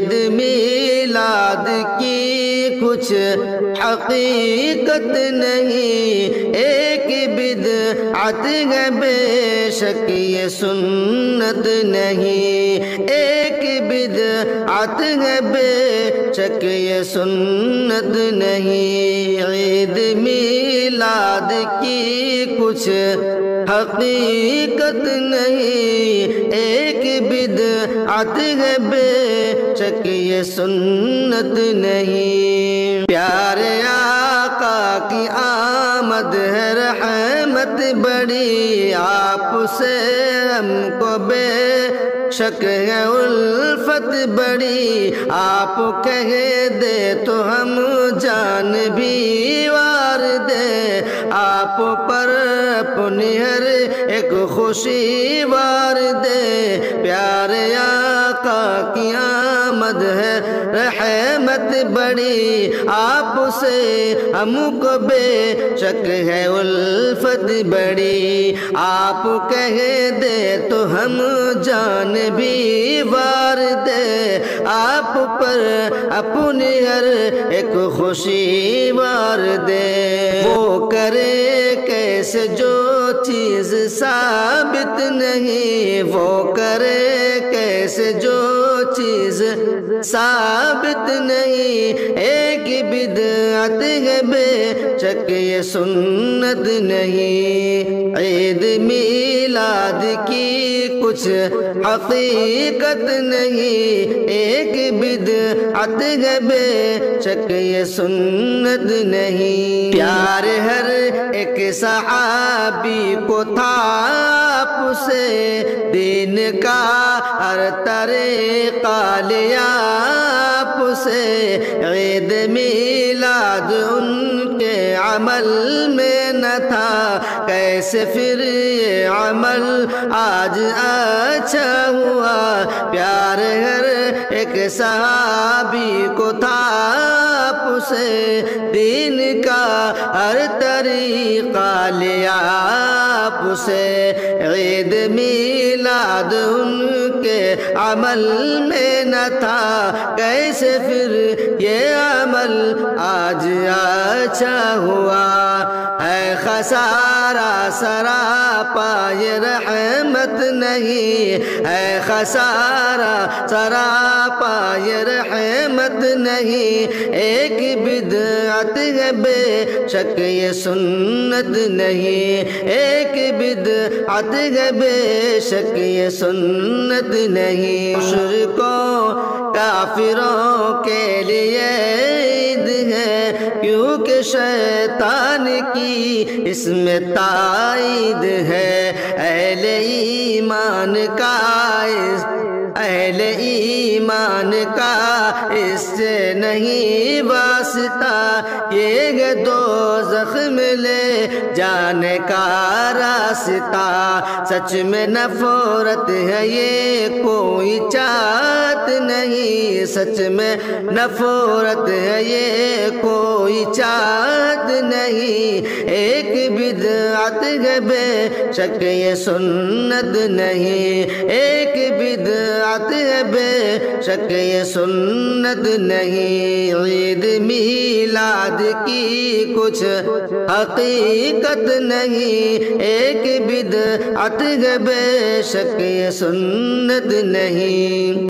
عید میلاد کی کچھ حقیقت نہیں، ایک بدعت ہے بے شک یہ سنت نہیں، ایک بدعت ہے بے شک یہ سنت نہیں۔ عید میلاد کی کچھ حقیقت نہیں، ایک بدعت ہے بے شک یہ سنت نہیں۔ پیارے آقا کی آمد ہے رحمت بڑی، آپ سے ہم کو بے شک ہے الفت بڑی، آپ کہہ دے تو ہم جان بھی وار دے، آپ پر اپنی ہر ایک خوشی وار دے۔ پیارے آقا کی آمد ہے رحمت بڑی، آپ سے ہم کو بے شک ہے الفت بڑی، آپ کہہ دے تو ہم جان بھی وار دے، آپ پر اپنی ہر ایک خوشی وار دے۔ وہ کرے کیسے جو چیز ثابت نہیں، وہ کرے کیسے جو چیز ثابت نہیں، ایک بدعت ہے بے شک یہ سنت نہیں۔ عید میلاد کی کچھ حقیقت نہیں، ایک بدعت ہے بے شک یہ سنت نہیں۔ پیار ہر ایک صحابی کو تھا آپ سے، دین کا ہر طریقہ لیا آپ سے، عید میلاد ان کے عمل میں نہ تھا، کیسے پھر یہ عمل آج اچھا ہوا۔ پیار ہر ایک صحابی کو تھا آپ سے، دین کا ہر طریقہ لیا آپ سے، عید میلاد ان کے عمل میں نہ تھا، کیسے پھر یہ عمل آج اچھا ہوا۔ ہے خسارہ سراپا یہ رحمت نہیں، ہے خسارہ سراپا یہ رحمت نہیں، ایک بدعت ہے بے شک یہ سنت نہیں، ایک بدعت ہے بے شک یہ سنت نہیں۔ مشرکوں کافروں کے لیے عید ہے، کیونکہ شیطان کی اس میں تائید ہے، اہل ایمان کا اہل ایمان کا اس سے نہیں واسطہ، یہ دوزخ میں لے جانے کا راستہ، سچ میں نفرت ہے یہ کوئی چاہت نہیں، سچ میں نفرت ہے یہ کوئی چاہت نہیں، ایک بدعت ہے بے شک یہ سنت نہیں، ایک بدعت ہے بے شک یہ سنت نہیں۔ عید میلاد کی کچھ حقیقت نہیں، ایک بدعت ہے بے شک یہ سنت نہیں۔